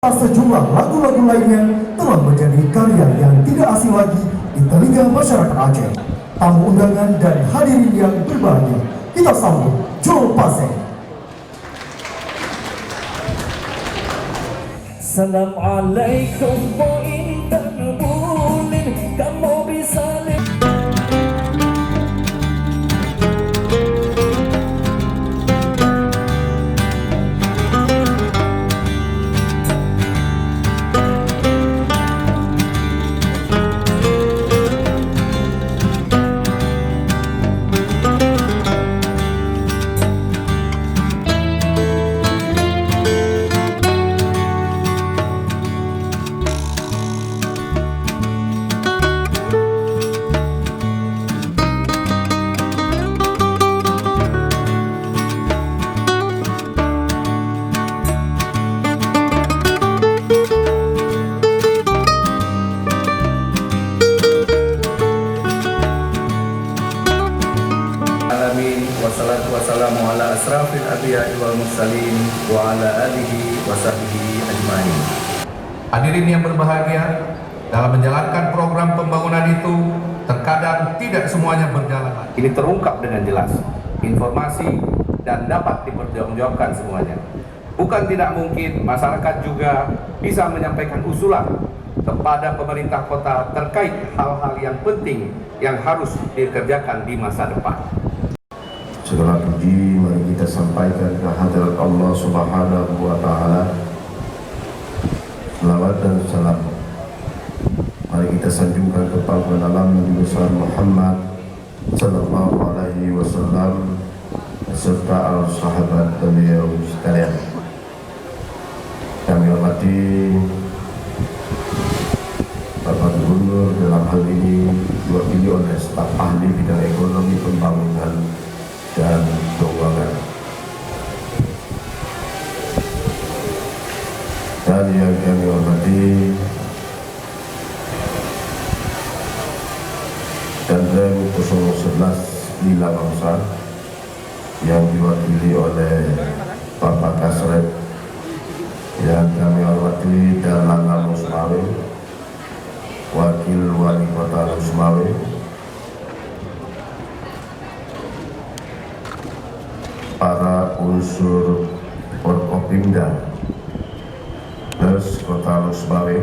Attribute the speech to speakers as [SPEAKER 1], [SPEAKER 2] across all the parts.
[SPEAKER 1] Sejumlah lagu-lagu lainnya telah menjadi karya yang tidak asing lagi di telinga masyarakat Aceh. Tamu undangan dan hadirin yang berbahagia, kita sambut Joe Pasek.
[SPEAKER 2] Assalamualaikum poin dan bulin, kamu bisa
[SPEAKER 3] wassalatu wassalamu ala asrafil anbiya'i wal mursalin wa ala alihi wa sahbihi ajmain. Hadirin yang berbahagia, dalam menjalankan program pembangunan itu terkadang tidak semuanya berjalan. Ini terungkap dengan jelas informasi dan dapat dipertanggungjawabkan semuanya. Bukan tidak mungkin masyarakat juga bisa menyampaikan usulan kepada pemerintah kota terkait hal-hal yang penting yang harus dikerjakan di masa depan.
[SPEAKER 4] Segala puji mari kita sampaikan ke hadirat Allah Subhanahu wa Ta'ala. Selawat dan salam mari kita sanjungkan kepada Nabi besar Muhammad sallallahu alaihi wasallam serta al sahabat beliau sekalian. Kami hormati Bapak Gubernur dalam hal ini diwakili oleh staf ahli bidang ekonomi pembangunan dan keuangan, dan yang kami hormati Danrem 011 Lila Bangsa yang diwakili oleh Bapak Kasret, yang kami hormati dan Langa Musmawe, Wakil Wali Kota Musmawe, para unsur Forkopimda Pers Kota Musmawe,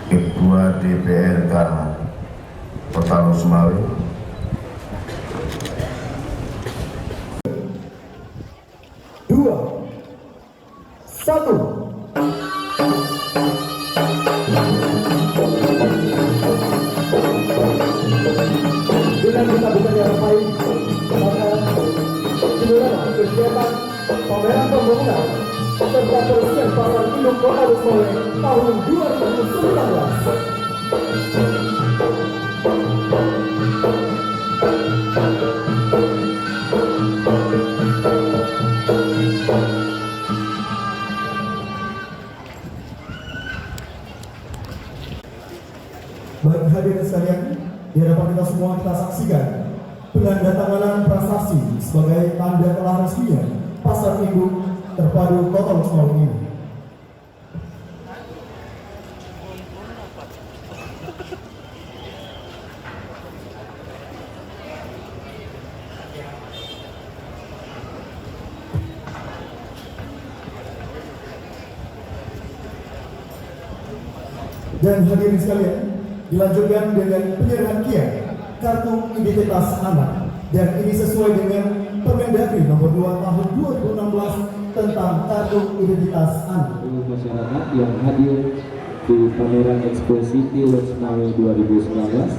[SPEAKER 4] Ketua DPRK Kota Musmawe,
[SPEAKER 1] Dua, satu. Dengan kita bekerja baik, maka seluruh kegiatan pameran pembangunan serta persiapan induk Kota Musmawe tahun 2019. Baik hadirin sekalian, di hadapan kita semua kita saksikan penandatanganan prasasti sebagai tanda telah resminya Pasar Induk Terpadu Kota Musmawe ini. Dan hadirin sekalian, dilanjutkan dengan penyerahan kiat kartu identitas anak, dan ini sesuai dengan Permendagri nomor 2 tahun 2016 tentang kartu identitas anak.
[SPEAKER 5] Masyarakat yang hadir di pameran Expo City Musmawe 2019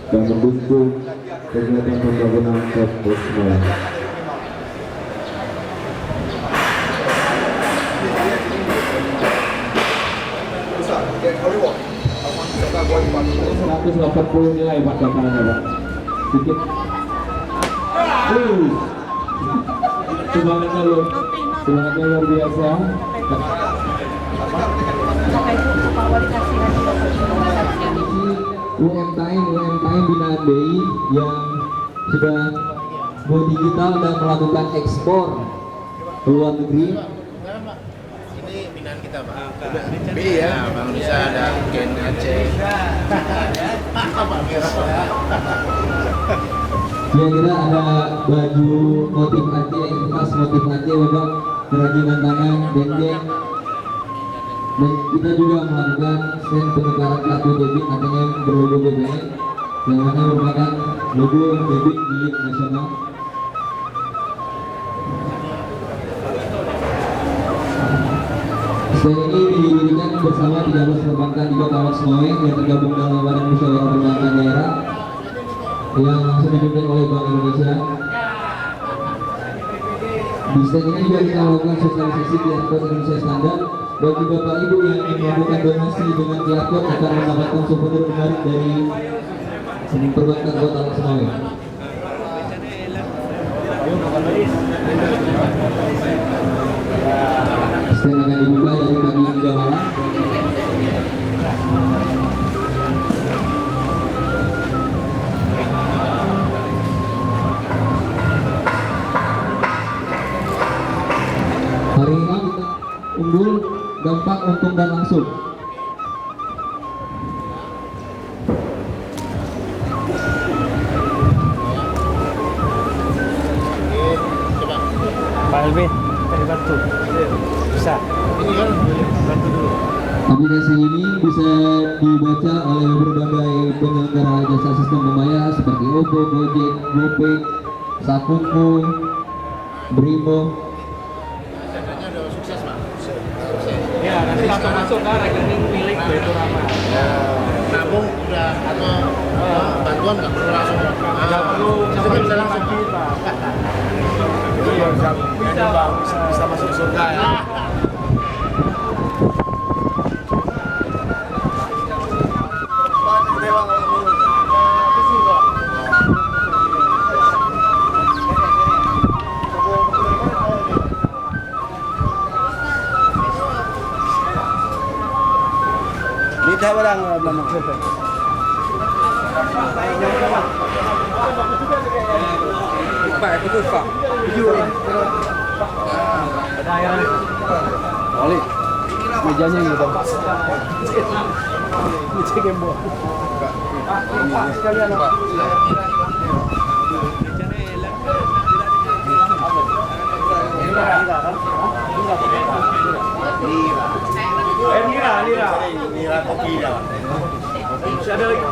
[SPEAKER 5] dan mendukung kegiatan pembangunan Kota Musmawe. $180 nilai Pak datanya Pak. Sedikit. Semangatnya luar biasa. UMKM binaan BI yang sudah go digital dan melakukan ekspor ke luar negeri.
[SPEAKER 6] dengan kita Pak. B ya, Bang bisa ada Ken Aceh. Apa
[SPEAKER 5] Ya kira ada baju motif Aceh, khas motif Aceh Bapak, kerajinan tangan, dendeng. Dan kita juga melakukan stand penukaran kartu debit ATM berlogo BBM yang mana merupakan logo debit milik nasional. Stand ini didirikan bersama 13 perbankan di Kota Semoy yang tergabung dalam Badan Musyawarah Perbankan Daerah yang langsung dipimpin oleh Bank Indonesia. Di stand ini juga kita lakukan sosialisasi QR Code Indonesia Standar bagi Bapak Ibu yang ingin melakukan donasi dengan QR Code akan mendapatkan souvenir menarik dari perbankan Kota Semoy. Stand akan dibuka dari pagi hingga malam. Hari ini kita unggul, gampang, untung dan langsung.
[SPEAKER 2] Pak Elvin, kita bantu. Bisa.
[SPEAKER 6] Ini kan bantu dulu.
[SPEAKER 5] Aplikasi ini bisa dibaca oleh berbagai penyelenggara jasa sistem pembayaran seperti OVO, Gojek, GoPay, Sakuku, Brimo.
[SPEAKER 6] Katanya udah sukses Pak.
[SPEAKER 2] Ya, nanti langsung masuk ke rekening milik Baitur Rahman.
[SPEAKER 6] Nabung udah atau bantuan nggak perlu langsung.
[SPEAKER 2] Nggak perlu
[SPEAKER 6] Sistemnya bisa langsung.
[SPEAKER 2] Bisa masuk surga ya.
[SPEAKER 6] Kita barang belum. Pak, itu Pak.
[SPEAKER 2] Oli, mejanya gitu. Meja gembok. Pak, sekalian Pak.
[SPEAKER 6] Nira kopi dah.
[SPEAKER 2] Ada lagi.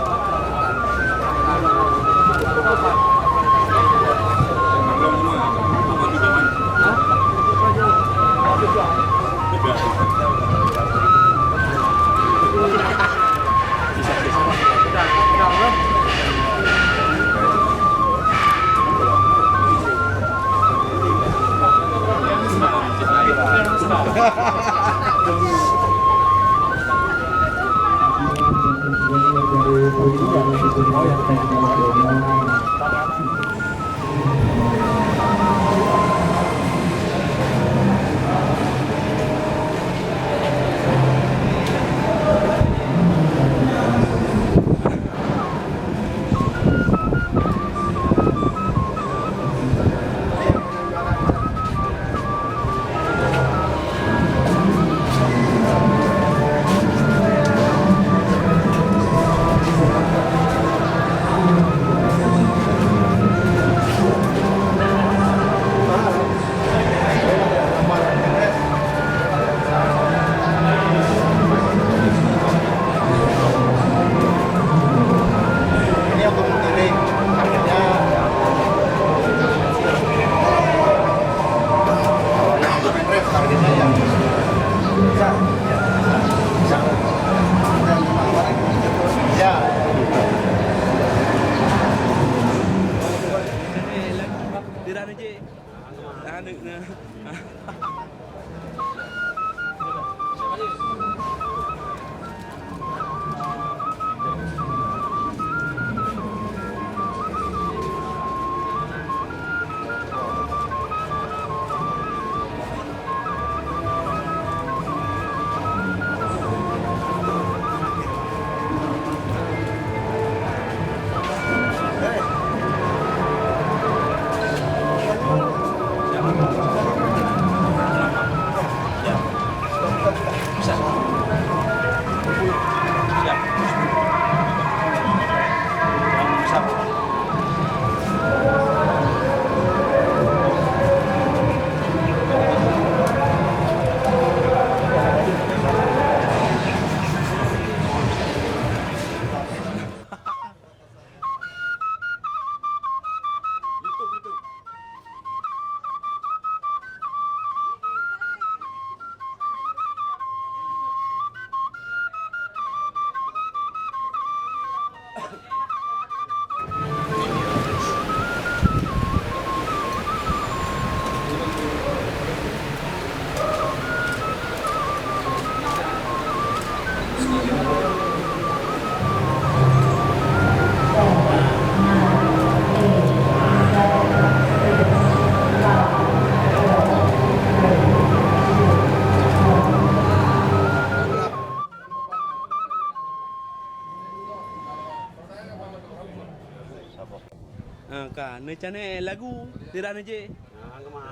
[SPEAKER 7] Ka, ne chane lagu tidak ne je.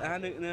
[SPEAKER 7] Ah, ne.